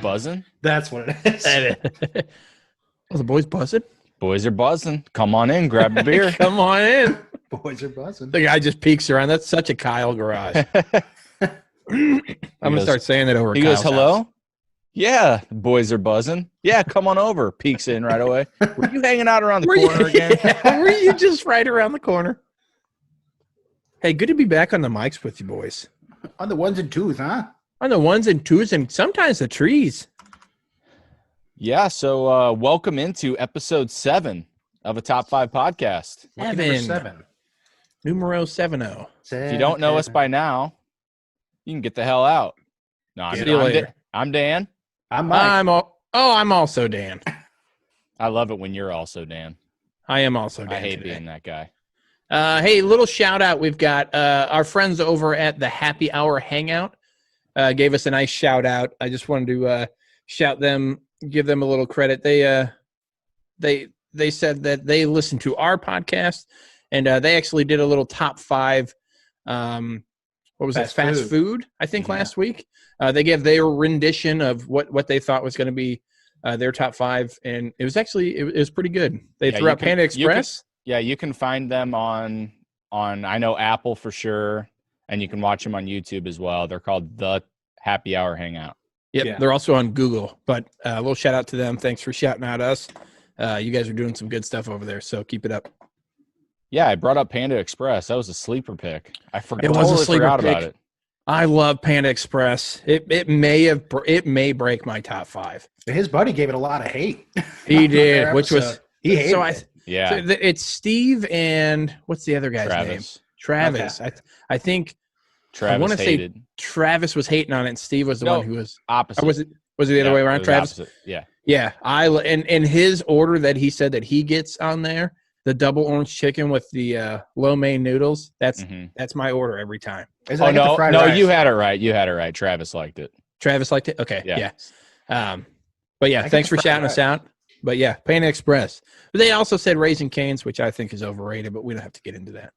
buzzing? That's what it is. Oh, the boys buzzing? Boys are buzzing. Come on in, grab a beer. Come on in. Boys are buzzing. The guy just peeks around. That's such a Kyle garage. I'm going to start saying that over He Kyle's goes, hello? house. Yeah, the boys are buzzing. Yeah, come on over. Peeks in right away. Were you hanging out around the corner again? Were you just right around the corner? Hey, good to be back on the mics with you boys. On the ones and twos, huh? On the ones and twos and sometimes the trees. Yeah, so welcome into episode 7 of a Top 5 podcast. Lucky number 7. Numero 70. If you don't know us by now, you can get the hell out. No, See you later. I'm Dan. I'm Mike. I'm also Dan. I love it when you're also Dan. I am also Dan. I hate today. being that guy. Hey, little shout out. We've got our friends over at the Happy Hour Hangout gave us a nice shout out. I just wanted to shout them, give them a little credit. They said that they listened to our podcast and they actually did a little top 5. What was it? Fast food, I think, last week. They gave their rendition of what they thought was going to be their top 5, and it was actually it was pretty good. They threw out Panda Express. You can find them on I know Apple for sure, and you can watch them on YouTube as well. They're called the Happy Hour Hangout. Yep, yeah. They're also on Google. But a little shout out to them. Thanks for shouting out us. You guys are doing some good stuff over there, so keep it up. Yeah, I brought up Panda Express. That was a sleeper pick. I forgot. It was a sleeper forgot pick. About it. I love Panda Express. It may break my top 5. His buddy gave it a lot of hate. He did, which was he hated it. Yeah, so it's Steve and what's the other guy's name? Travis. Okay. I think Travis. I want to say Travis was hating on it, and Steve was the one who was opposite. Was it the other way around? Travis. Opposite. Yeah. Yeah. In his order that he said that he gets on there, the double orange chicken with the lo mein noodles. That's my order every time. No, you had it right. You had it right. Travis liked it. Travis liked it. Okay. Yeah. But yeah, thanks for shouting us out. But yeah, Panda Express. But they also said Raising Cane's, which I think is overrated, but we don't have to get into that.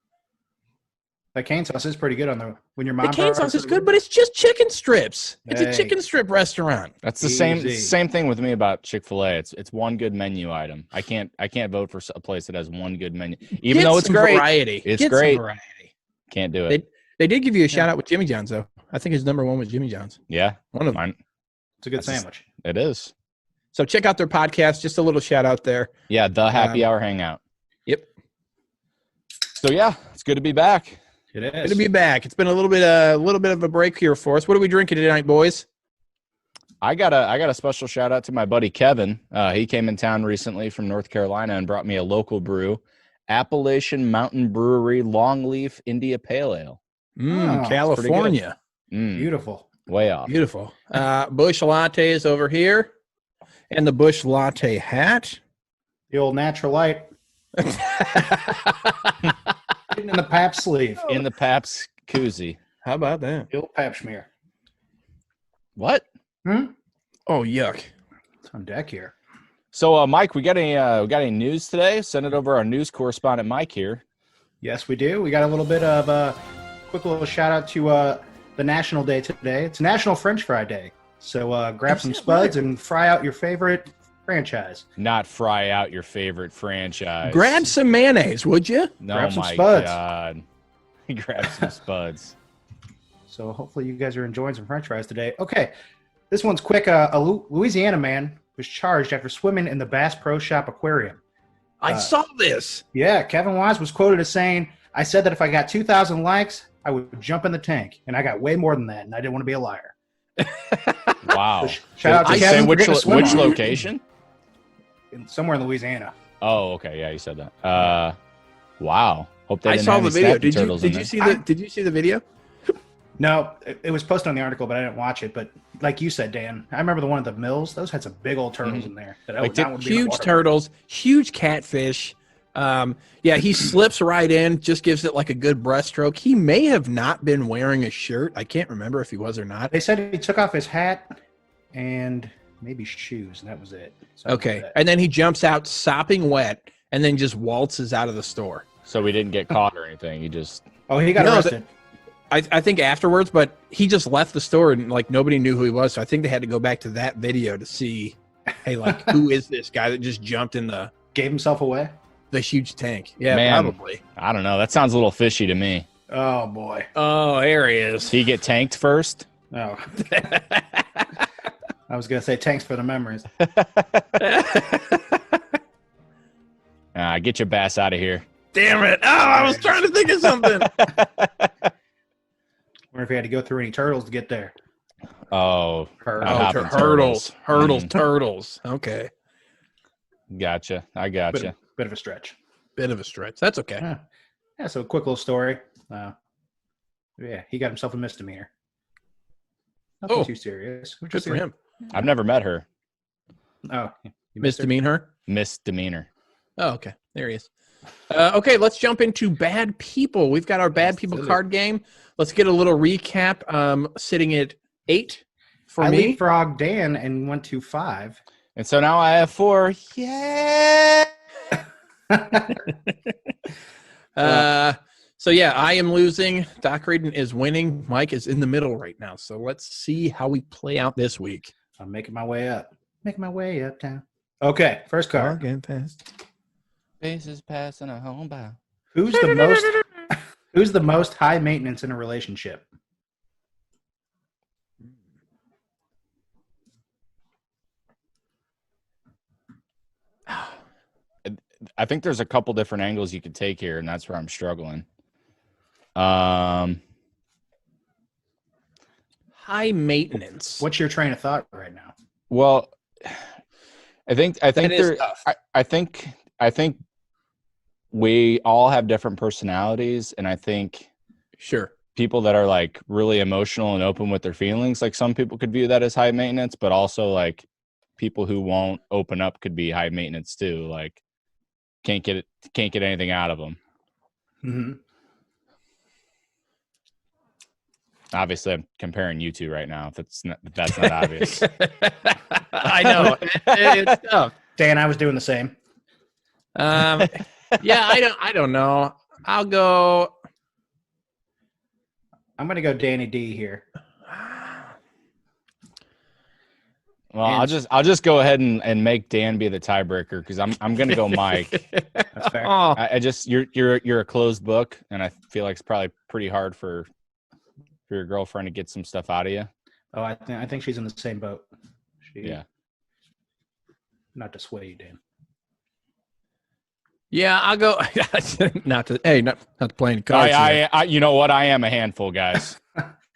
The cane sauce is pretty good when your mom. The cane sauce is good, but it's just chicken strips. It's a chicken strip restaurant. That's the same thing with me about Chick-fil-A. It's one good menu item. I can't vote for a place that has one good menu, even though it's great. Variety. It's great. Can't do it. They did give you a shout out with Jimmy John's though. I think his number 1 was Jimmy John's. Yeah, one of them. It's a good sandwich. It is. So check out their podcast. Just a little shout out there. Yeah, the Happy Hour Hangout. Yep. So yeah, it's good to be back. It is. Good to be back. It's been a little bit of a break here for us. What are we drinking tonight, boys? I got a special shout out to my buddy Kevin. He came in town recently from North Carolina and brought me a local brew, Appalachian Mountain Brewery Longleaf India Pale Ale. California. Beautiful. Way off. Beautiful. Bush lattes over here. And the Bush latte hat. The old natural light. In the Pabst sleeve. In the Pabst koozie. How about that? The old Pabst schmear. What? Oh, yuck. It's on deck here. So, Mike, we got any news today? Send it over our news correspondent, Mike, here. Yes, we do. We got a little bit of a quick little shout out to the National Day today. It's National French Fry Day. So grab some spuds and fry out your favorite franchise. Not fry out your favorite franchise. Grab some mayonnaise, would you? No, grab some my spuds. God. Grab some spuds. So hopefully you guys are enjoying some French fries today. Okay, this one's quick. A Louisiana man was charged after swimming in the Bass Pro Shop aquarium. I saw this. Yeah, Kevin Wise was quoted as saying, "I said that if I got 2,000 likes, I would jump in the tank, and I got way more than that, and I didn't want to be a liar." Wow. So shout out to Kevin. Which location? Somewhere in Louisiana. Oh, okay. Yeah, you said that. Wow. Hope they I didn't saw have the any video. snapping turtles in there. Did you see the video? No, it was posted on the article, but I didn't watch it. But like you said, Dan, I remember the one at the mills. Those had some big old turtles in there. Huge turtles, huge catfish. He slips right in, just gives it like a good breaststroke. He may have not been wearing a shirt. I can't remember if he was or not. They said he took off his hat and maybe shoes, and that was it. Okay, and then he jumps out sopping wet and then just waltzes out of the store. So we didn't get caught or anything. He just... Oh, he got arrested. I think afterwards, but he just left the store and like nobody knew who he was. So I think they had to go back to that video to see, hey, like who is this guy that just jumped in the Gave himself away. the huge tank? Yeah, Man. probably. I don't know. That sounds a little fishy to me. Oh boy. Oh, there he is. Did he get tanked first? Oh. I was gonna say thanks for the memories. Get your bass out of here. Damn it! Oh, I was trying to think of something. Wonder if he had to go through any turtles to get there. Oh, Hurdles. not hopping Turtles. Okay, Gotcha. I gotcha. Bit of a stretch. bit of a stretch. That's okay. Yeah. So a quick little story. Yeah, he got himself a misdemeanor. Nothing too serious. Good for him. I've never met her. Oh, you Misdemeanor. Misdemeanor. Oh, okay. There he is. Okay, let's jump into bad people. We've got our bad people Absolutely. card game. Let's get a little recap. Sitting at 8 for I me. leapfrogged Dan and went to 5. And so now I have 4. Yeah. So yeah, I am losing. Doc Reedon is winning. Mike is in the middle right now. So let's see how we play out this week. I'm making my way up. Making my way uptown. Okay, first card. Getting fast. Bases passing a home by. Who's the most high maintenance in a relationship? I think there's a couple different angles you could take here, and that's where I'm struggling. High maintenance. What's your train of thought right now? Well, I think is there, tough. I think we all have different personalities, and I think Sure. people that are like really emotional and open with their feelings, like some people could view that as high maintenance, but also like people who won't open up could be high maintenance too. Like can't get anything out of them. Mm-hmm. Obviously, I'm comparing you two right now. If that's not obvious. I know. It's tough. Dan, I was doing the same. Yeah, I don't know. I'll go. I'm going to go Danny D here. Well, I'll just go ahead and make Dan be the tiebreaker because I'm gonna go Mike. That's fair. Oh, I just you're a closed book, and I feel like it's probably pretty hard for your girlfriend to get some stuff out of you. Oh, I think she's in the same boat. Yeah. Not to sway you, Dan. yeah, I'll go. not to play any cards. here. I you know what? I am a handful, guys.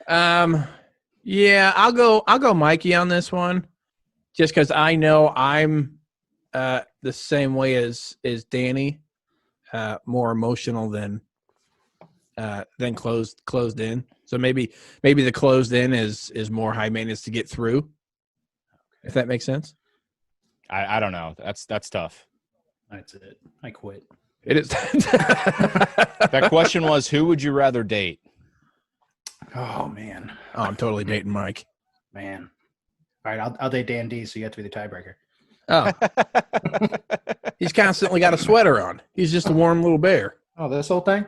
Yeah, I'll go Mikey on this one, just because I know I'm the same way as Danny, more emotional than closed in. So maybe the closed in is more high maintenance to get through. If that makes sense. I don't know. That's tough. That's it. I quit. It is. That question was, who would you rather date? Oh, man. Oh, I'm totally dating Mike. Man. All right, I'll date Dan D, so you have to be the tiebreaker. Oh, he's constantly got a sweater on. He's just a warm little bear. Oh, this whole thing?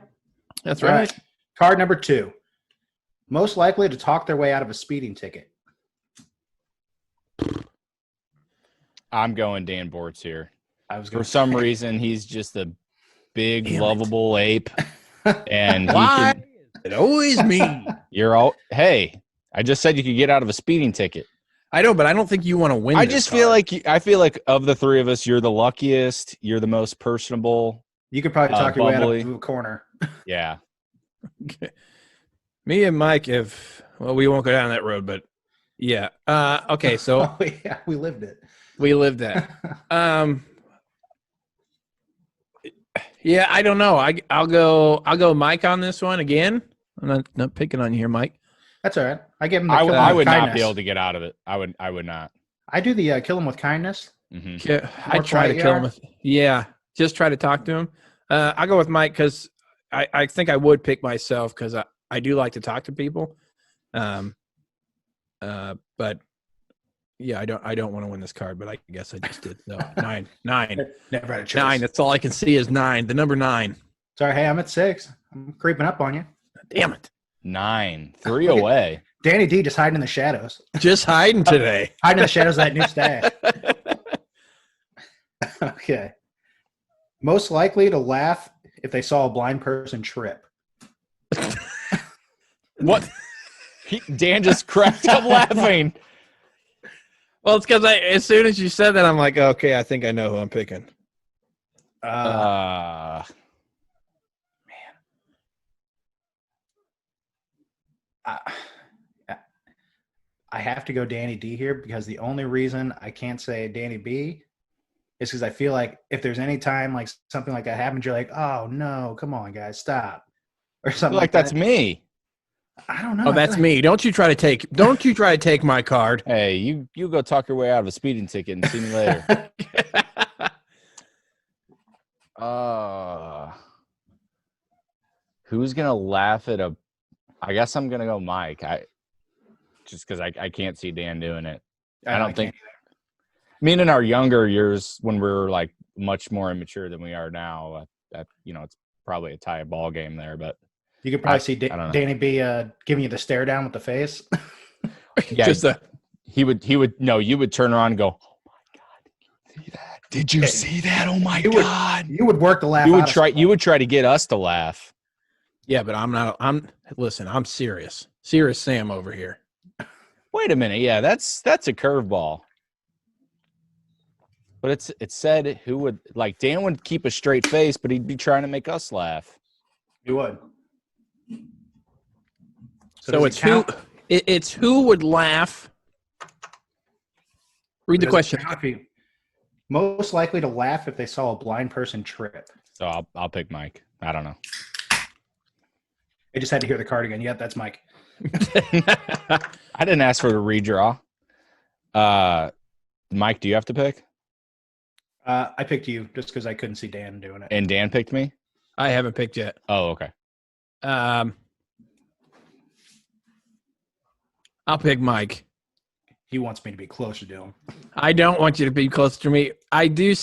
That's All right. Card number 2. Most likely to talk their way out of a speeding ticket. I'm going Dan Bortz here. For some reason, he's just a big, lovable ape, and Why? It always me. Hey, I just said you could get out of a speeding ticket. I know, but I don't think you want to win. I this just card. feel like of the three of us, you're the luckiest. You're the most personable. You could probably talk your way out bubbly. of a corner. Yeah. Me and Mike we won't go down that road, but yeah. Okay, so Oh, yeah, we lived it. we lived that. Yeah, I don't know. I'll go Mike on this one again. I'm not picking on you here, Mike. That's all right. I give him the I kill him would with not kindness. be able to get out of it. I would not. I do the kill him with kindness. Mm-hmm. Yeah, I More try to polite kill you him. are? Yeah, just try to talk to him. I'll go with Mike because I think I would pick myself because I do like to talk to people. But yeah, I don't want to win this card, but I guess I just did. So 9. Never had a choice. 9. That's all I can see is 9. The number 9. Sorry, hey, I'm at 6. I'm creeping up on you. Damn it. 9, 3 away. Danny D just hiding in the shadows. Just hiding today. Hiding in the shadows of that new stash. Okay. Most likely to laugh if they saw a blind person trip. What? Dan just cracked up laughing. Well, it's because as soon as you said that, I'm like, okay, I think I know who I'm picking. Man. I have to go Danny D here because the only reason I can't say Danny B is because I feel like if there's any time like something like that happens, you're like, oh no, come on, guys, stop, or I feel something like that's that. me. I don't know. Oh, that's me. Don't you try to take my card. Hey, you go talk your way out of a speeding ticket and see me later. Who's gonna laugh at a? I guess I'm gonna go Mike. Just because I can't see Dan doing it. I don't think. I mean, in our younger years, when we were like much more immature than we are now, it's probably a tie ball game there. But You could probably see I don't know. Danny B giving you the stare down with the face. Yeah, he would. No, you would turn around and go, "Oh my God, did you see that? Oh my God!" You would work the laugh. You would try to get us to laugh. Yeah, but I'm not. Listen. I'm serious. Serious Sam over here. Wait a minute. Yeah, that's a curveball. But it said who would like Dan would keep a straight face, but he'd be trying to make us laugh. You would. So it's who. It's who would laugh. Read the question. Most likely to laugh if they saw a blind person trip. So I'll pick Mike. I don't know. I just had to hear the card again. Yep, that's Mike. I didn't ask for a redraw. Mike, do you have to pick? I picked you just because I couldn't see Dan doing it. And Dan picked me? I haven't picked yet. Oh, okay. I'll pick Mike. He wants me to be closer to him. I don't want you to be close to me. I do.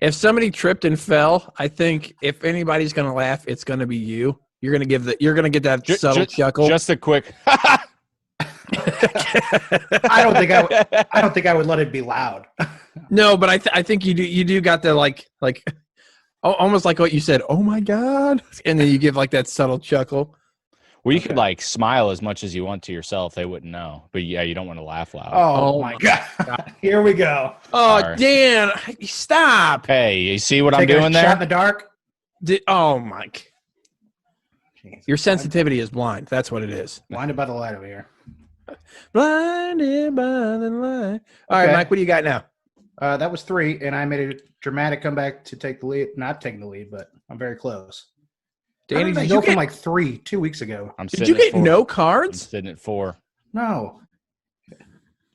If somebody tripped and fell, I think if anybody's going to laugh, it's going to be you. You're going to get that subtle chuckle. Just a quick. I don't think I would let it be loud. No, but I think you do. You do got the like almost like what you said. Oh my God! And then you give like that subtle chuckle. Well, you could like smile as much as you want to yourself. They wouldn't know. But yeah, you don't want to laugh loud. Oh my God. Here we go. Oh, Sorry. Dan, stop. Hey, you see what I'm Take a doing shot there? in the dark. Oh, Mike. Jeez. Your sensitivity is blind. That's what it is. Blinded by the light over here. Blinded by the light. All right, Okay. Mike, what do you got now? That was 3, and I made a dramatic comeback to take the lead. Not taking the lead, but I'm very close. Danny, Did did you you go from get, like 3 2 weeks ago? did you get no I'm cards? sitting at 4, No,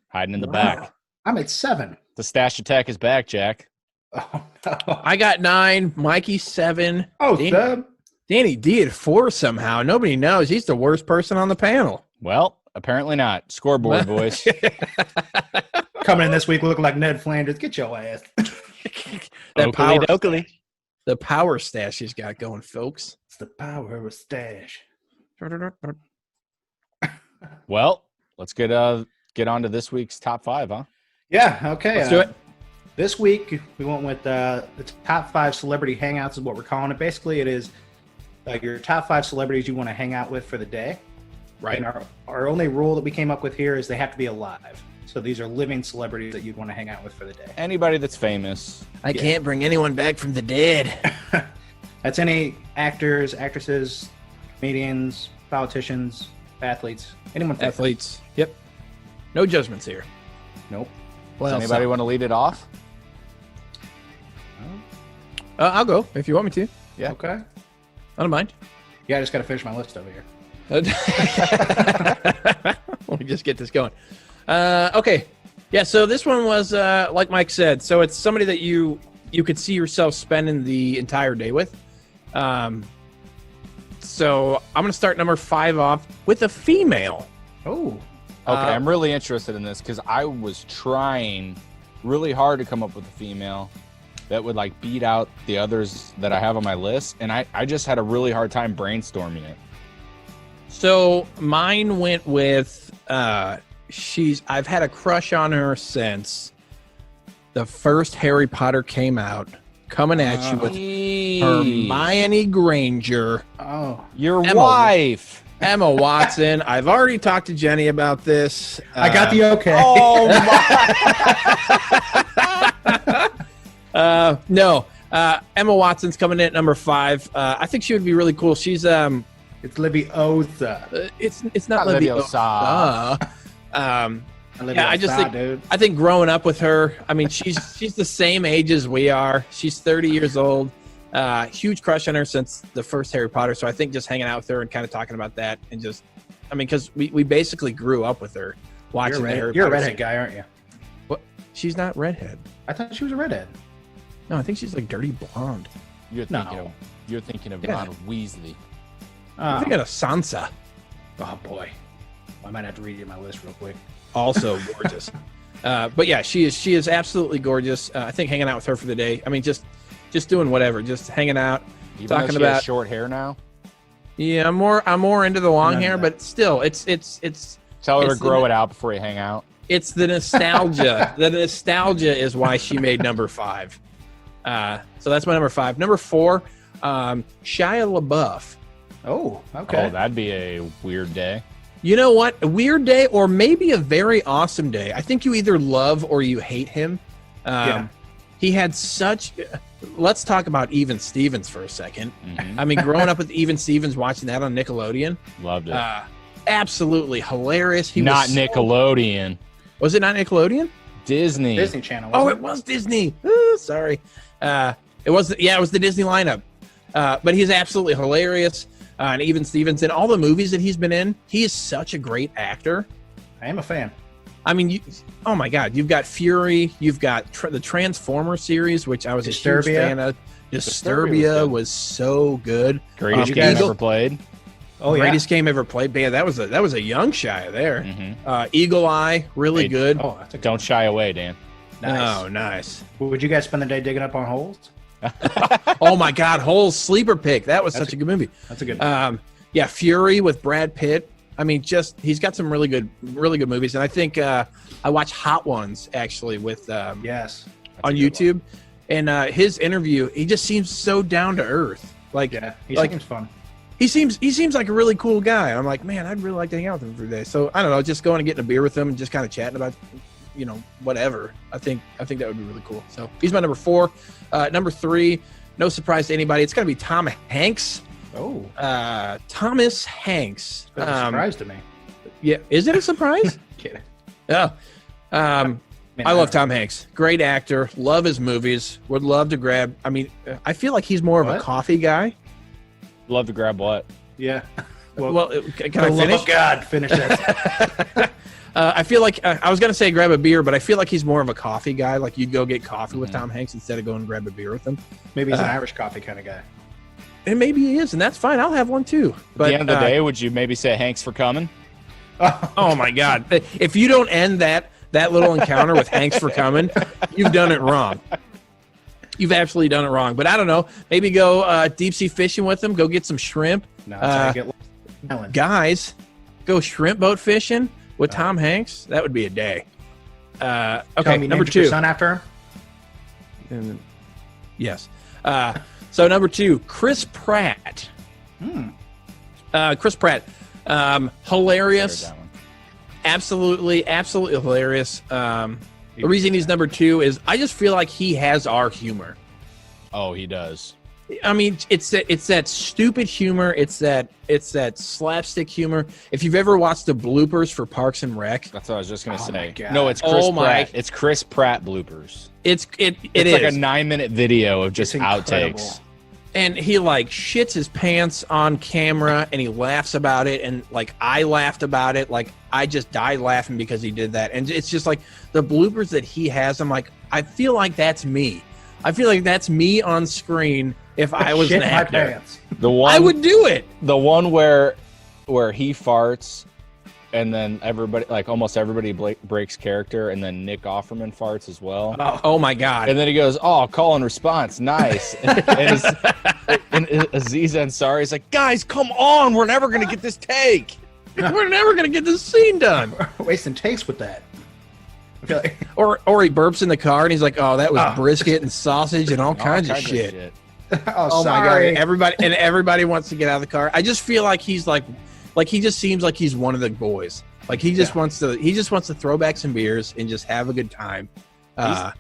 hiding in the Wow. back. I'm at 7. The stash attack is back, Jack. Oh no! I got 9. Mikey 7. Oh, Danny, Seb. Danny D at 4 somehow. Nobody knows. He's the worst person on the panel. Well, apparently not. Scoreboard, boys. Coming in this week looking like Ned Flanders. Get your ass. That power, Oakley. the power stash he's got going, folks. It's the power of a stash. Well, let's get on to this week's top 5, huh? Yeah. Okay. Let's do it. This week we went with the top 5 celebrity hangouts is what we're calling it. Basically, it is your top 5 celebrities you want to hang out with for the day. Right. And our only rule that we came up with here is they have to be alive. So these are living celebrities that you'd want to hang out with for the day. Anybody that's famous. I can't bring anyone back from the dead. That's any actors, actresses, comedians, politicians, athletes, anyone. Athletes. Yep. No judgments here. Nope. Well, Does anybody want to lead it off? I'll go if you want me to. Yeah. Okay. I don't mind. Yeah, I just got to finish my list over here. Let me just get this going. Okay. Yeah, so this one was, like Mike said, so it's somebody that you could see yourself spending the entire day with. So I'm going to start number 5 off with a female. Oh. Okay, I'm really interested in this because I was trying really hard to come up with a female that would like beat out the others that I have on my list, and I just had a really hard time brainstorming it. So mine went with I've had a crush on her since the first Harry Potter came out. Coming at you with Hermione Granger. Oh, your wife. Emma Watson. I've already talked to Jenny about this. I got the okay. Oh my. No. Emma Watson's coming in at number 5. I think she would be really cool. She's it's Leviosa. It's not Leviosa. Yeah, I think growing up with her, I mean, she's the same age as we are. She's 30 years old. Huge crush on her since the first Harry Potter. So I think just hanging out with her and kind of talking about that and just, I mean, because we basically grew up with her watching the Harry Potter. You're a redhead guy, aren't you? What? She's not redhead. I thought she was a redhead. No, I think she's like dirty blonde. You're thinking of Ron Weasley. I'm thinking of Sansa. Oh boy, I might have to read you my list real quick. Also gorgeous. But yeah, she is absolutely gorgeous. I think hanging out with her for the day. I mean, just doing whatever, just hanging out, Even talking though she about has short hair now. Yeah, I'm more into the long hair, but still, it's. Tell her to grow it out before you hang out. It's the nostalgia. The nostalgia is why she made number 5. So that's my number 5. Number 4, Shia LaBeouf. Oh, okay. Oh, that'd be a weird day. You know what? A weird day, or maybe a very awesome day. I think you either love or you hate him. Yeah. He had such. Let's talk about Even Stevens for a second. Mm-hmm. I mean, growing up with Even Stevens, watching that on Nickelodeon, Loved it. Absolutely hilarious. He not was Nickelodeon. Was it not Nickelodeon? Disney Channel. Oh, it was Disney. Ooh, sorry. It was. Yeah, it was the Disney lineup. But he's absolutely hilarious. And Even Stevens, in all the movies that he's been in, he is such a great actor. I am a fan. I mean, oh my God, you've got Fury, you've got the Transformer series, which I was a huge fan of. Disturbia was so good. Greatest game ever played. Oh yeah, greatest game ever played. Man, that was a young Shia there. Mm-hmm. Eagle Eye, really good. Oh, don't shy away, Dan. Nice. Oh, nice. Would you guys spend the day digging up on holes? Oh my God, Holes sleeper pick. That was such a good movie. That's a good. Yeah, Fury with Brad Pitt. I mean, he's got some really good movies, and I think I watched Hot Ones actually with yes on YouTube, and his interview. He just seems so down to earth. Like, yeah, he seems fun. He seems like a really cool guy. I'm like, man, I'd really like to hang out with him for a day. So I don't know, just going and getting a beer with him and just kind of chatting about, whatever. I think that would be really cool. So he's my number 4. Number 3, no surprise to anybody, it's gonna be Tom Hanks. Oh, Thomas Hanks. That's a surprise to me. Yeah, is it a surprise? Kidding. Yeah. I love Tom Hanks. Great actor. Love his movies. Would love to grab. I mean, I feel like he's more of a coffee guy. Love to grab what? Yeah. Well, can I finish? Oh God, finish that. I feel like I was gonna say grab a beer, but I feel like he's more of a coffee guy. Like you'd go get coffee with Tom Hanks instead of going and grab a beer with him. Maybe he's an Irish coffee kind of guy. And maybe he is, and that's fine. I'll have one too. But at the end of the day, would you maybe say Hanks for coming? Oh my God! If you don't end that little encounter with Hanks for coming, you've done it wrong. You've absolutely done it wrong. But I don't know. Maybe go deep sea fishing with him. Go get some shrimp. No, guys, go shrimp boat fishing with Tom Hanks. That would be a day. Okay, number 2. Your son after him. Yes. So number 2, Chris Pratt. Chris Pratt, hilarious. Absolutely hilarious. The reason he's number 2 is I just feel like he has our humor. Oh, he does. I mean, it's that stupid humor. It's that slapstick humor. If you've ever watched the bloopers for Parks and Rec, that's what I was just gonna say. God. No, it's Chris Pratt. It's Chris Pratt bloopers. It's like a 9-minute video of just incredible. Outtakes. And he like shits his pants on camera, and he laughs about it, and like I laughed about it, like I just died laughing because he did that. And it's just like the bloopers that he has. I'm like, I feel like that's me. I feel like that's me on screen if I was an actor. The one I would do it. The one where he farts, and then everybody, like almost everybody, breaks character, and then Nick Offerman farts as well. Oh my God! And then he goes, "Oh, call and response, nice." and Aziz Ansari is like, guys, come on, we're never gonna get this take. We're never gonna get this scene done. We're wasting takes with that. I feel like Or he burps in the car and he's like, "Oh, that was brisket and sausage and all kinds of shit." oh my sorry. god! Everybody wants to get out of the car. I just feel like he's like he just seems like he's one of the boys. Like he just wants to throw back some beers and just have a good time.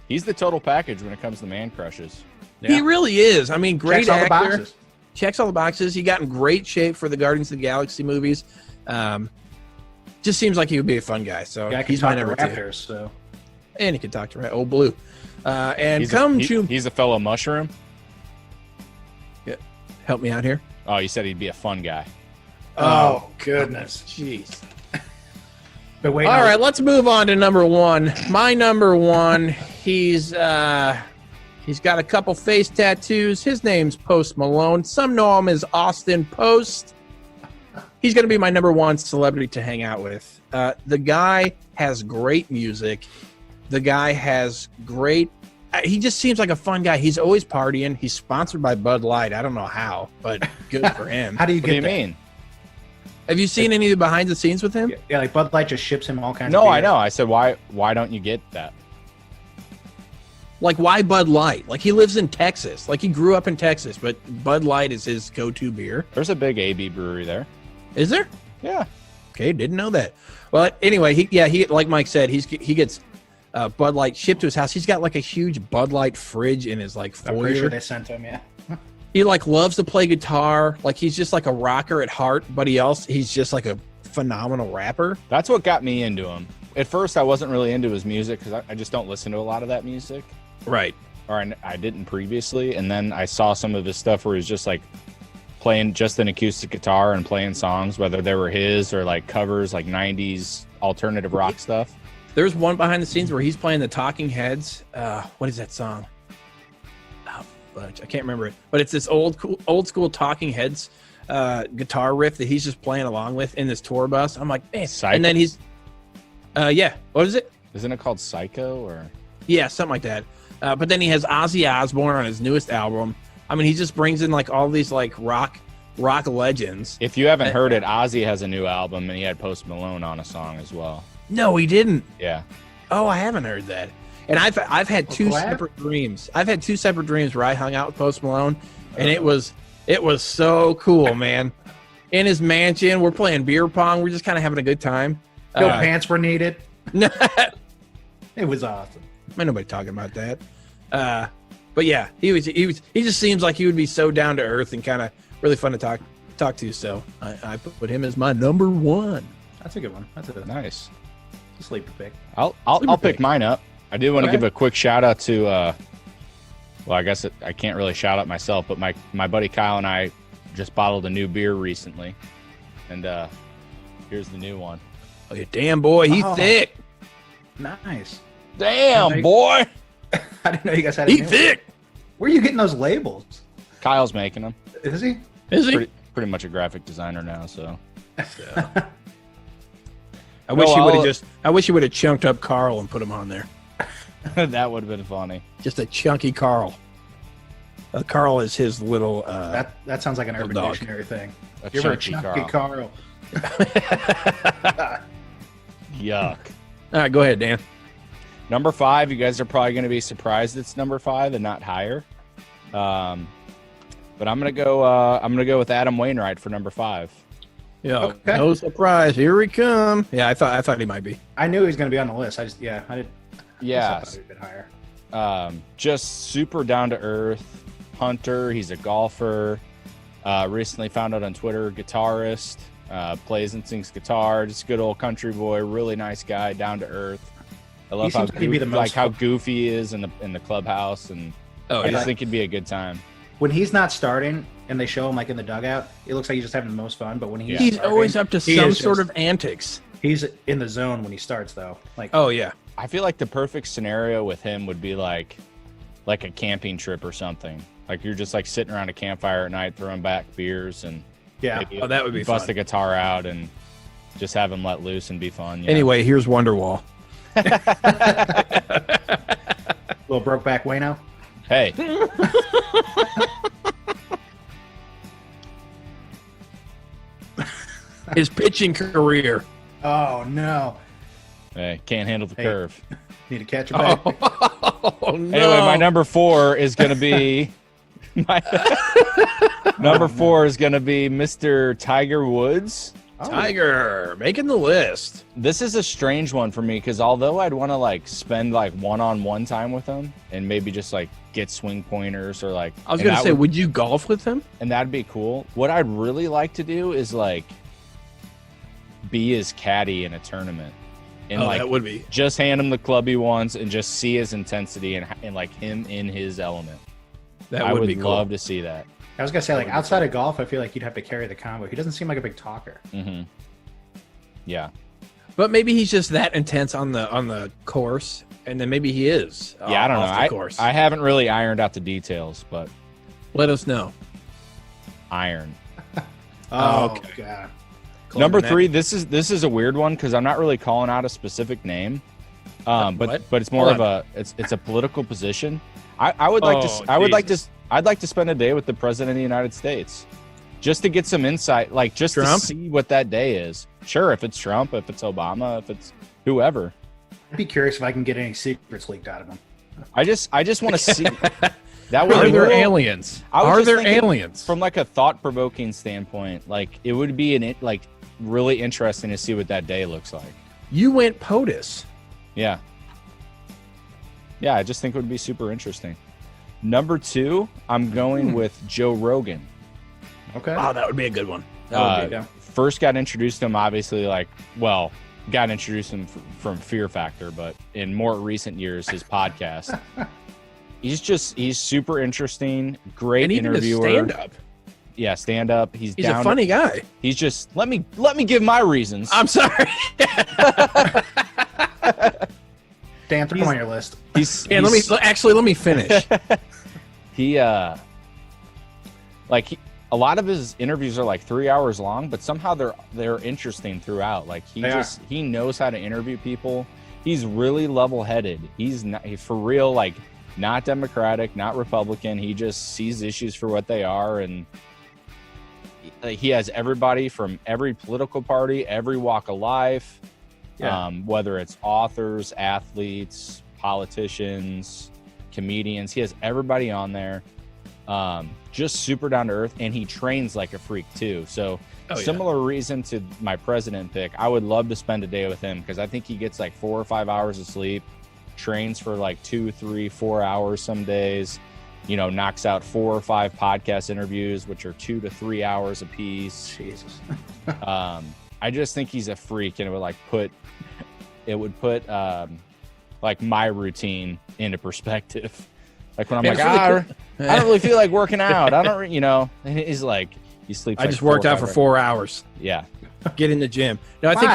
He's the total package when it comes to man crushes. Yeah. He really is. I mean, great Checks all the actor. boxes. Checks all the boxes. He got in great shape for the Guardians of the Galaxy movies. Just seems like he would be a fun guy. So Guy can he's my talk to number two. Raptors, so And he can talk to old Blue. And He's a fellow mushroom. help me out here. Oh, you said he'd be a fun guy. oh goodness. Jeez. But wait, All right, let's move on to number one. My number one, he's got a couple face tattoos. His name's Post Malone. Some know him as Austin Post. He's going to be my number one celebrity to hang out with. The guy has great music. The guy has great... he just seems like a fun guy. He's always partying. He's sponsored by Bud Light. I don't know how, but good for him. How do you What get do you that? mean? Have you seen any of the behind the scenes with him? Yeah, like Bud Light just ships him all kinds of No, beer. I know. I said, why don't you get that? Like, why Bud Light? Like, he lives in Texas. Like, he grew up in Texas, but Bud Light is his go-to beer. There's a big AB brewery there. Is there? Yeah. Okay, didn't know that. Well, anyway, he like Mike said, he gets Bud Light shipped to his house. He's got like a huge Bud Light fridge in his like I'm pretty foyer. sure they sent him, yeah. He like loves to play guitar. Like he's just like a rocker at heart, but he's just like a phenomenal rapper. That's what got me into him. At first, I wasn't really into his music because I just don't listen to a lot of that music. Right. Or I didn't previously. And then I saw some of his stuff where he's just like playing just an acoustic guitar and playing songs, whether they were his or like covers, like 90s alternative rock stuff. There's one behind the scenes where he's playing the Talking Heads. What is that song? Oh, fudge, I can't remember it. But it's this old school Talking Heads guitar riff that he's just playing along with in this tour bus. I'm like, man. Psycho? And then he's, yeah. What is it? Isn't it called Psycho or? Yeah, something like that. But then he has Ozzy Osbourne on his newest album. I mean, he just brings in like all these like rock legends. If you haven't heard it, Ozzy has a new album and he had Post Malone on a song as well. No, he didn't. Yeah. Oh, I haven't heard that. And I've had two collab? separate dreams. I've had two separate dreams where I hung out with Post Malone, and it was so cool, man. In his mansion, we're playing beer pong. We're just kind of having a good time. No pants were needed. No, It was awesome. ain't nobody talking about that. But yeah, he just seems like he would be so down to earth and kind of really fun to talk to. So I put him as my number one. That's a good one. That's a Nice. sleeper pick. I'll Sleeper pick pick. mine up. I do want to Okay. give a quick shout out to well, I guess I can't really shout out myself, but my buddy Kyle and I just bottled a new beer recently, and here's the new one. Oh, yeah, damn boy, he Oh. thick. Nice. Damn, Nice. boy. I didn't know you guys had He a new thick. Where are you getting those labels? Kyle's making them. Is he? Is he? Pretty much a graphic designer now, so. I wish No, he would I'll- have I wish he would have chunked up Carl and put him on there. That would have been funny. Just a chunky Carl. Carl is his little. That sounds like an Little Urban dog. Dictionary thing. A Give her a chunky chunky Carl. Carl. Yuck. All right, go ahead, Dan. Number 5, you guys are probably going to be surprised it's number 5 and not higher. But I'm gonna go with Adam Wainwright for number 5. Yeah, Okay. no surprise. Here we come. Yeah, I thought he might be. I knew he was going to be on the list. I did. Yeah, I thought he would be a bit higher. just super down to earth hunter. He's a golfer. Recently found out on Twitter, guitarist. Plays and sings guitar. Just a good old country boy. Really nice guy, down to earth. I love seems like he'd be the most how fun- goofy he is in the clubhouse, and Oh, I yeah. just think it'd be a good time. When he's not starting and they show him like in the dugout, it looks like he's just having the most fun. But when he's He's starting, always up to he some is sort just- of antics. He's in the zone when he starts, though. Like, Oh yeah. I feel like the perfect scenario with him would be like a camping trip or something. Like you're just like sitting around a campfire at night, throwing back beers, and yeah. maybe Oh, that would be bust fun. the guitar out and just have him let loose and be fun. you know? Anyway, here's Wonderwall. Little Brokeback Wayno. Hey, His pitching career. Oh no! Hey, can't handle the curve. Need to catch a bag. Oh no! Anyway, my number 4 is going to be number 4 is going to be Mr. Tiger Woods. Oh. Tiger making the list. This is a strange one for me because although I'd want to like spend like one-on-one time with him and maybe just like get swing pointers or like I was gonna say, would you golf with him? and that'd be cool. What I'd really like to do is like be his caddy in a tournament and like that would be. just hand him the club he wants and just see his intensity and like him in his element. That I would would be cool. love to see that. I was gonna say, like, outside of golf, I feel like you'd have to carry the combo. He doesn't seem like a big talker. Mm-hmm. Yeah. But maybe he's just that intense on the course, and then maybe he is. Yeah, I don't off know. the course. I haven't really ironed out the details, but Let us know. iron. Oh, okay. God. Number Clone 3, this is a weird one because I'm not really calling out a specific name, but it's more of a it's a political position. I would like I'd like to spend a day with the president of the United States, just to get some insight, like just Trump? to see what that day is. Sure, if it's Trump, if it's Obama, if it's whoever. I'd be curious if I can get any secrets leaked out of him. I just want to see. That would Are be there cool. aliens? I was Are just there thinking aliens? From like a thought-provoking standpoint, like it would be like really interesting to see what that day looks like. You went POTUS. Yeah. Yeah, I just think it would be super interesting. Number 2, I'm going with Joe Rogan. Okay. Oh, that would be a good one. That would be. Yeah. First got introduced to him, obviously, got introduced to him from Fear Factor, but in more recent years, his podcast. He's super interesting, great And even interviewer. stand up. Yeah, stand up. He's He's down a funny guy. He's just let me give my reasons. I'm sorry. Dan, throw him on your list. And let me finish. A lot of his interviews are like 3 hours long, but somehow they're interesting throughout. Like he knows how to interview people. He's really level-headed. He's for real, like not Democratic, not Republican. He just sees issues for what they are, and he has everybody from every political party, every walk of life. Yeah. Whether it's authors, athletes, politicians, comedians, he has everybody on there. Just super down to earth, and he trains like a freak too. So similar reason to my president pick, I would love to spend a day with him because I think he gets like 4 or 5 hours of sleep, trains for like 2, 3, 4 hours some days, knocks out 4 or 5 podcast interviews, which are 2 to 3 hours a piece. Jesus. I just think he's a freak, and it would put like my routine into perspective. Like when I'm like, I don't really feel like working out. I don't, and he's like, he sleeps. I just worked out for 4 hours. Yeah. Get in the gym. No, I think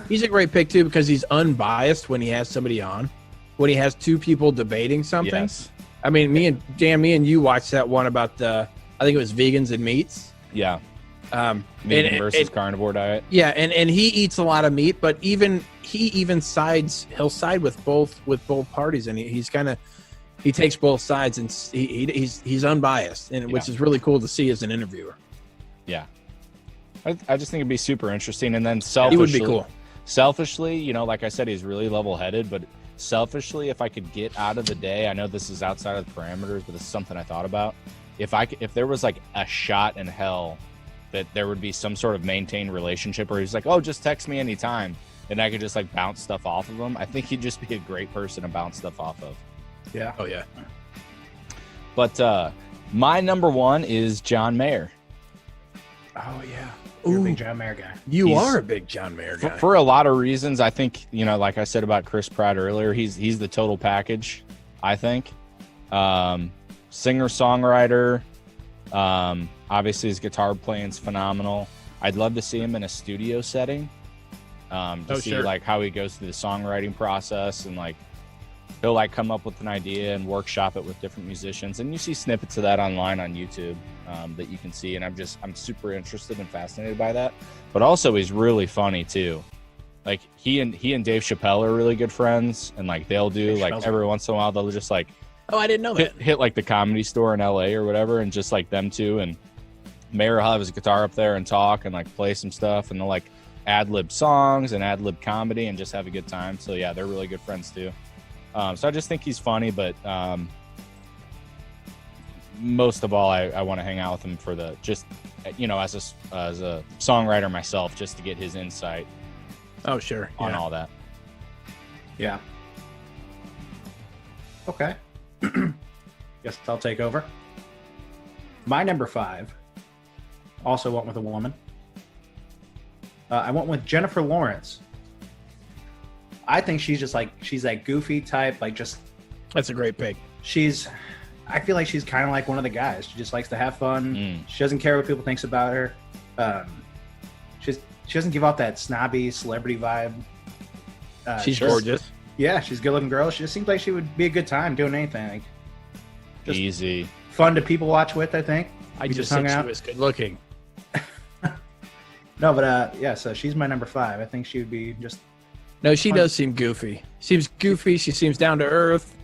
he's a great pick too because he's unbiased when he has somebody on. When he has 2 people debating something. Yes. I mean, me and you watched that one about I think it was vegans and meats. Yeah. Vegan versus carnivore diet. Yeah, and he eats a lot of meat, but he'll side with both parties, and he takes both sides, and he's unbiased, and which is really cool to see as an interviewer. Yeah, I just think it'd be super interesting, and then selfishly, He would be cool. Selfishly, like I said, he's really level-headed, but selfishly, if I could get out of the day, I know this is outside of the parameters, but this is something I thought about. If there was like a shot in hell that there would be some sort of maintained relationship where he's like, oh, just text me anytime, and I could just like bounce stuff off of him, I think he'd just be a great person to bounce stuff off of. Yeah. Oh yeah. But my number 1 is John Mayer. Oh yeah. You're a big John Mayer guy. You are a big John Mayer guy. For a lot of reasons. I think, like I said about Chris Pratt earlier, he's the total package, I think. Singer-songwriter. Obviously his guitar playing's phenomenal. I'd love to see him in a studio setting. To see like how he goes through the songwriting process, and like he'll like come up with an idea and workshop it with different musicians, and you see snippets of that online on YouTube that you can see, and I'm super interested and fascinated by that. But also he's really funny too. Like he and Dave Chappelle are really good friends, and like they'll do like every once in a while they'll just like I didn't know that. hit like the Comedy Store in LA or whatever, and just like them two, and Mayor will have his guitar up there and talk and like play some stuff, and they'll like ad lib songs and ad lib comedy and just have a good time. So yeah, they're really good friends too. So I just think he's funny, but most of all, I want to hang out with him for the just, you know, as a songwriter myself, just to get his insight. Oh, sure. On all that. Yeah. Okay. Guess I'll take over. My number 5 also went with a woman. I went with Jennifer Lawrence. I think she's that goofy type, like just. That's a great pick. I feel like she's kind of like one of the guys. She just likes to have fun. She doesn't care what people thinks about her. She doesn't give off that snobby celebrity vibe. She's gorgeous. Yeah, she's a good-looking girl. She just seems like she would be a good time doing anything. Like, just easy. Fun to people watch with, I think. I just said she was good-looking. No, but yeah, so she's my number 5. I think she would be just. No, she does seem goofy. Seems goofy. She seems down to earth.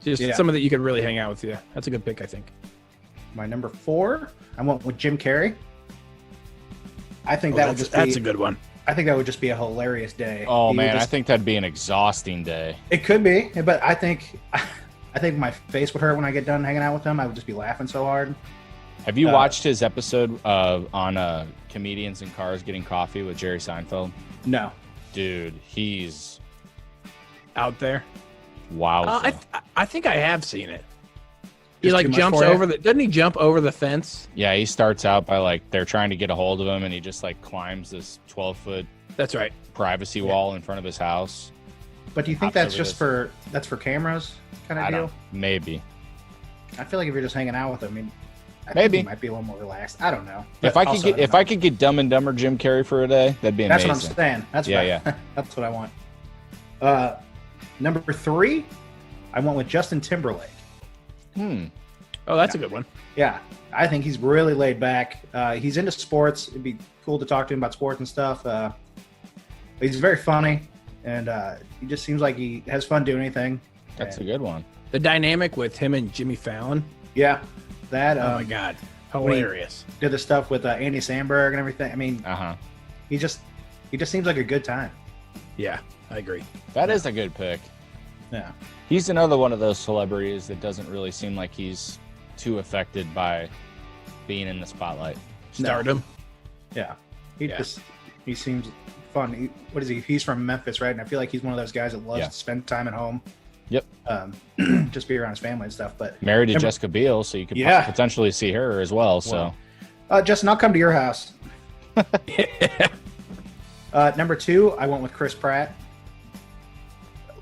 Just someone that you could really hang out with. Yeah, that's a good pick, I think. My number 4, I went with Jim Carrey. I think that's a good one. I think that would just be a hilarious day. Oh man, I think that'd be an exhausting day. It could be, but I think my face would hurt when I get done hanging out with him. I would just be laughing so hard. Have you watched his episode on comedians in cars getting coffee with Jerry Seinfeld? No. Dude, he's out there. Wow. I think I have seen it. He like jumps over doesn't he jump over the fence? Yeah, he starts out by like they're trying to get a hold of him, and he just like climbs this 12-foot. That's right. Privacy wall in front of his house. But do you think that's just for cameras kind of deal? Maybe. I feel like if you're just hanging out with him, I mean, maybe he might be a little more relaxed. I don't know. If I could get Dumb and Dumber Jim Carrey for a day, that'd be amazing. That's what I'm saying. That's right. Yeah. That's what I want. Number 3, I went with Justin Timberlake. Oh, that's a good one. Yeah, I think he's really laid back. He's into sports. It'd be cool to talk to him about sports and stuff. He's very funny, and he just seems like he has fun doing anything. That's a good one. The dynamic with him and Jimmy Fallon. Yeah, that. Oh my God, hilarious! Did the stuff with Andy Samberg and everything. I mean, he just seems like a good time. Yeah, I agree. That is a good pick. Yeah, he's another one of those celebrities that doesn't really seem like he's too affected by being in the spotlight. Stardom. Yeah, he seems fun. What is he? He's from Memphis, right? And I feel like he's one of those guys that loves to spend time at home. Yep. Just be around his family and stuff. But married to Jessica Biel, so you could potentially see her as well. So, Justin, I'll come to your house. Number 2, I went with Chris Pratt.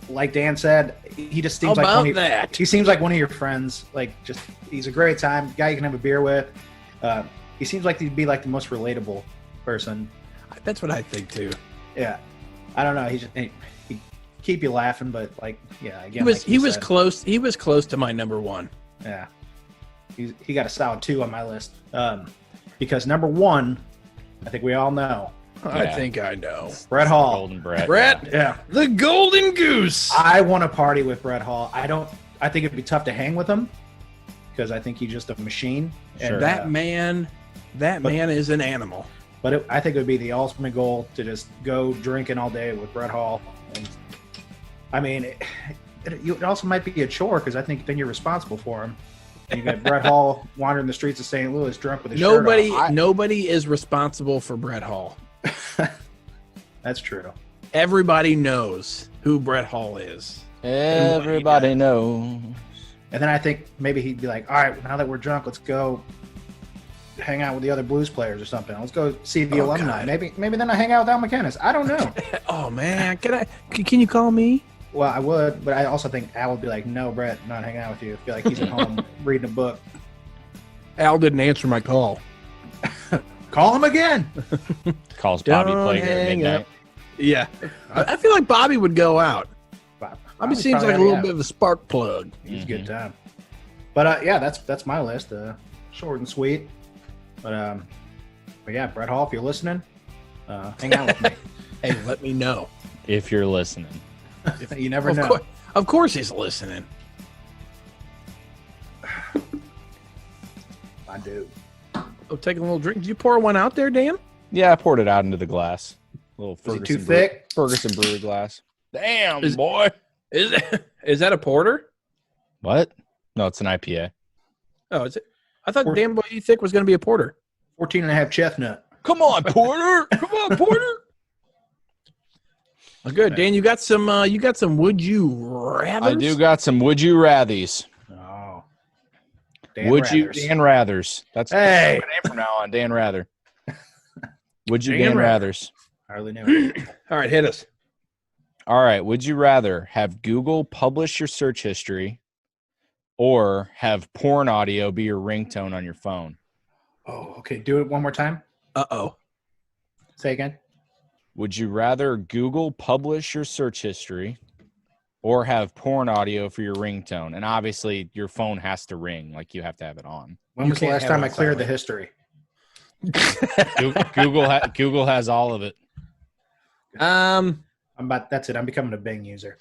Like Dan said, he just seems he seems like one of your friends. Like, just he's a great time guy you can have a beer with. He seems like he'd be like the most relatable person. That's what I think too. Yeah, I don't know. He keep you laughing, but like, yeah, again, he was close. He was close to my number 1. Yeah, he got a solid 2 on my list. Because number 1, I think we all know. I think I know. Brett Hall. Golden Brett. Yeah. The Golden Goose. I want to party with Brett Hall. I think it'd be tough to hang with him because I think he's just a machine. Sure. And that man is an animal. But I think it would be the ultimate goal to just go drinking all day with Brett Hall. And I mean, it also might be a chore because I think then you're responsible for him. You got Brett Hall wandering the streets of St. Louis drunk with his shirt off. Nobody is responsible for Brett Hall. That's true. Everybody knows who Brett Hall is. Everybody knows. And then I think maybe he'd be like, all right, now that we're drunk, let's go hang out with the other blues players or something. Let's go see the alumni. God. Maybe then I hang out with Al McInnes. I don't know. Oh, man. Can you call me? Well, I would, but I also think Al would be like, no, Brett, I'm not hanging out with you. I feel like he's at home reading a book. Al didn't answer my call. Call him again. Calls Bobby Plager at midnight. Yeah. I feel like Bobby would go out. Bobby seems like a little bit of a spark plug. He's a good time. But yeah, that's my list. Short and sweet. But yeah, Brett Hall, if you're listening, hang out with me. Hey, let me know. If you're listening. You never know. Of course he's listening. I do. Oh, taking a little drink. Did you pour one out there, Dan? Yeah, I poured it out into the glass. Little Was it Ferguson too thick? Ferguson brewery glass. Damn, Is- boy. Is that a porter? What? No, it's an IPA. Oh, is it? I thought Damn Boy Thick was going to be a porter. 14 and a half chestnut. Come on, Porter. Come on, Porter. Oh, good, Dan. You got some. You got some. Would you rather? I do got some would you rathers. Oh. Dan Rathers. That's Hey. my name from now on. Dan Rather. Would you Dan Dan Rather. Rathers? Hardly knew it. All right, hit us. All right. Would you rather have Google publish your search history or have porn audio be your ringtone on your phone? Oh, okay. Do it one more time. Uh-oh. Say again. Would you rather Google publish your search history or have porn audio for your ringtone? And obviously, your phone has to ring. Like, you have to have it on. When You was the can't last have time it I cleared the silent. history? Google has all of it. That's it. I'm becoming a Bing user.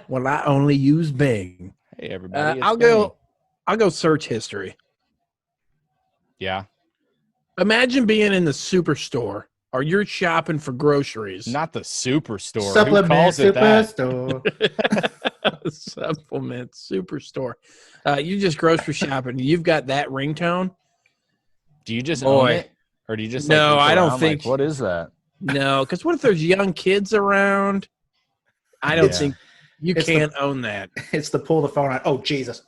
Well, I only use Bing. Hey, everybody. it's I'll Benny. go search history. Yeah. Imagine being in the superstore or you're shopping for groceries. Not the superstore. Who Supplement calls it that? superstore. Supplement superstore. You just grocery shopping. You've got that ringtone. Do you just Boy. own it? Or do you just No, look I don't around think- like, what is that? No, because what if there's young kids around? I don't Yeah. think you It's can't own that. It's the pull the phone out. Oh, Jesus.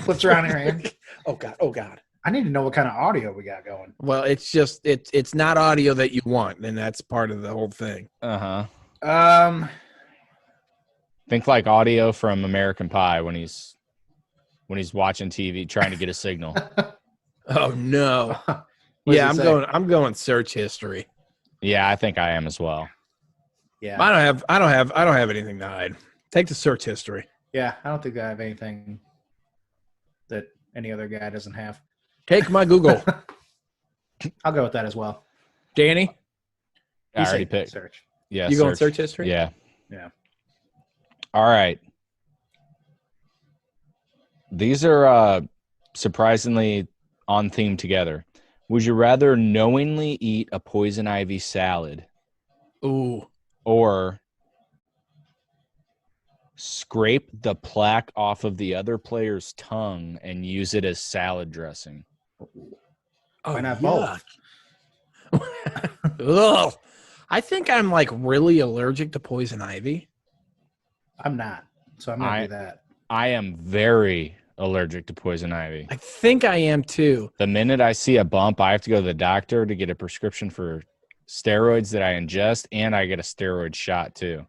Flips around in your hand. Oh God. Oh God. I need to know what kind of audio we got going. Well, it's just it's not audio that you want, and that's part of the whole thing. Uh-huh. Think like audio from American Pie when he's watching TV trying to get a signal. Oh no. What does Yeah, it say? I'm going search history. Yeah, I think I am as well. Yeah. I don't have anything to hide. Take the search history. Yeah. I don't think I have anything that any other guy doesn't have. Take my Google. I'll go with that as well. Danny, I You already say picked. search. Yeah, you going search history? Yeah. Yeah. All right. These are surprisingly on theme together. Would you rather knowingly eat a poison ivy salad Ooh. or scrape the plaque off of the other player's tongue and use it as salad dressing? Why not both? Ugh. I think I'm like really allergic to poison ivy. I'm not. So I'm going to do that. I am very allergic to poison ivy. I think I am too. The minute I see a bump, I have to go to the doctor to get a prescription for steroids that I ingest, and I get a steroid shot too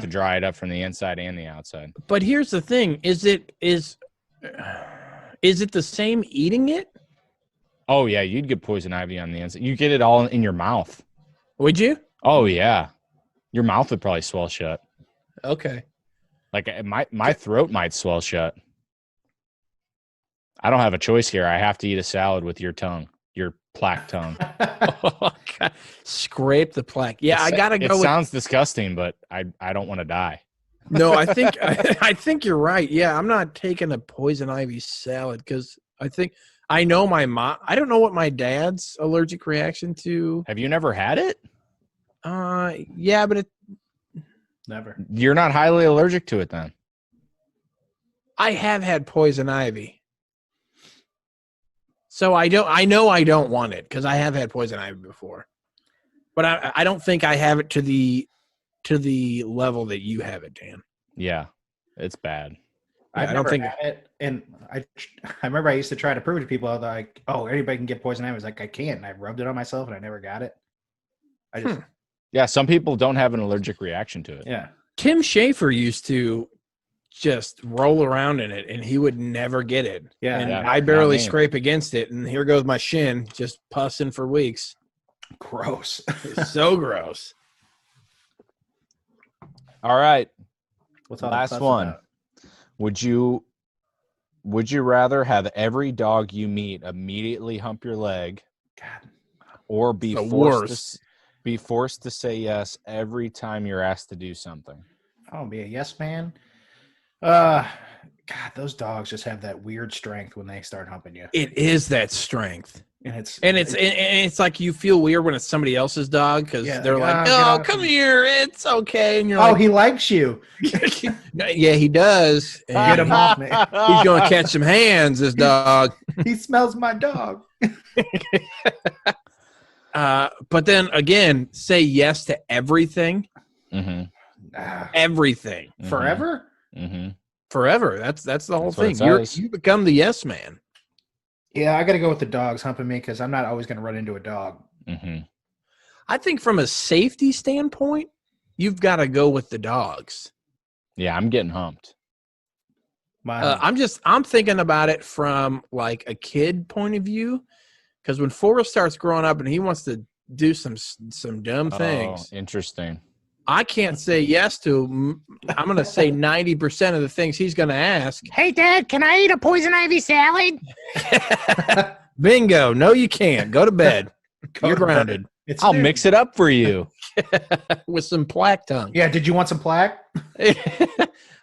to dry it up from the inside and the outside. But here's the thing: is it the same eating it? Oh yeah, you'd get poison ivy on the inside. You get it all in your mouth. Would you? Oh yeah, your mouth would probably swell shut. Okay. Like my throat might swell shut. I don't have a choice here. I have to eat a salad with your tongue, your plaque tongue. Oh, God. Scrape the plaque. Yeah, I gotta It go. sounds disgusting, but I don't want to die. No, I think I think you're right. Yeah, I'm not taking a poison ivy salad because I think I know my mom. I don't know what my dad's allergic reaction to. Have you never had it? Yeah, but Never. You're not highly allergic to it then. I have had poison ivy. So I know I don't want it because I have had poison ivy before, but I don't think I have it to the level that you have it, Dan. Yeah, it's bad. Yeah, I've I don't never think- had it, and I remember I used to try to prove to people like, oh, anybody can get poison ivy. I was like, I can't. And I rubbed it on myself, and I never got it. I just Yeah, some people don't have an allergic reaction to it. yeah. Tim Schafer used to just roll around in it, and he would never get it. Yeah, and yeah, I barely not me. scrape against it, and here goes my shin just pussing for weeks. Gross. It's so gross. All right, What's all the last fuss one. about? Would you rather have every dog you meet immediately hump your leg, God. or be The forced worst. to say yes every time you're asked to do something? I'll be a yes man. God, those dogs just have that weird strength when they start humping you. It is that strength. And it's like you feel weird when it's somebody else's dog because they're like, get "Oh, off come me." here, it's okay," and you're Oh, like, he likes you. "Yeah, he does." Get him off me. He's gonna catch some hands. This dog. He smells my dog. But then again, say yes to everything. Everything Forever? forever. That's the whole That's thing. what You become the yes man. Yeah, I got to go with the dogs humping me because I'm not always going to run into a dog. I think from a safety standpoint, you've got to go with the dogs. Yeah, I'm getting humped. I'm thinking about it from like a kid point of view, because when Forrest starts growing up and he wants to do some dumb things, Interesting. I can't say yes to. I'm going to say 90% of the things he's going to ask. Hey, Dad, can I eat a poison ivy salad? Bingo. No, you can't. Go to bed. You're grounded. I'll mix it up for you with some plaque tongue. Yeah, did you want some plaque?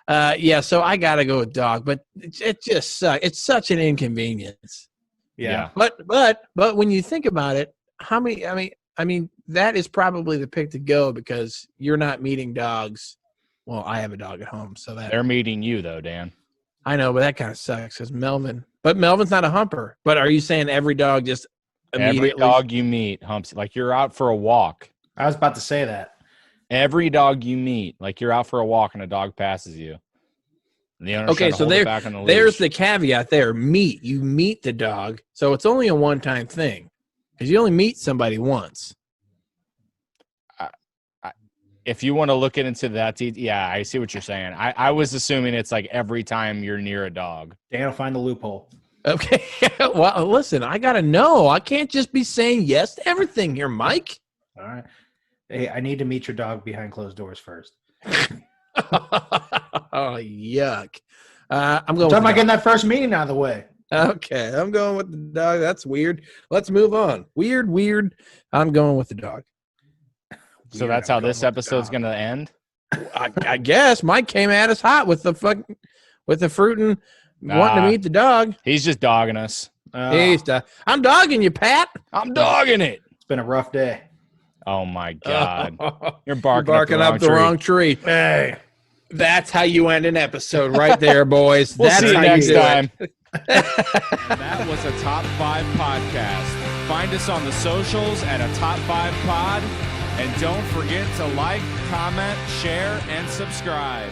Yeah, so I got to go with dog, but it just sucks. It's such an inconvenience. Yeah. But when you think about it, how many? I mean, that is probably the pick to go because you're not meeting dogs. Well, I have a dog at home, so that they're meeting you though, Dan. I know, but that kind of sucks because Melvin's not a humper. But are you saying every dog just immediately? Every dog you meet humps, like you're out for a walk. I was about to say that. Every dog you meet, like you're out for a walk and a dog passes you. And the owner's Okay, trying to so hold it back on the there's leash. the caveat there. You meet the dog, so it's only a one-time thing because you only meet somebody once. If you want to look into that, yeah, I see what you're saying. I was assuming it's like every time you're near a dog. Dan will find the loophole. Okay. Well, listen, I got to know. I can't just be saying yes to everything here, Mike. All right. Hey, I need to meet your dog behind closed doors first. Oh, yuck. I'm going Talking about with getting that first meeting out of the way. Okay, I'm going with the dog. That's weird. Let's move on. Weird. I'm going with the dog. So that's how this episode's going to end? I guess Mike came at us hot with the fruit and wanting to meet the dog. He's just dogging us. I'm dogging you, Pat. I'm dogging it. It's been a rough day. Oh, my God. You're You're barking up the wrong tree. Hey. That's how you end an episode right there, boys. We'll That's see you how next do it. time. That was a Top 5 podcast. Find us on the socials at a Top 5 Pod. And don't forget to like, comment, share, and subscribe.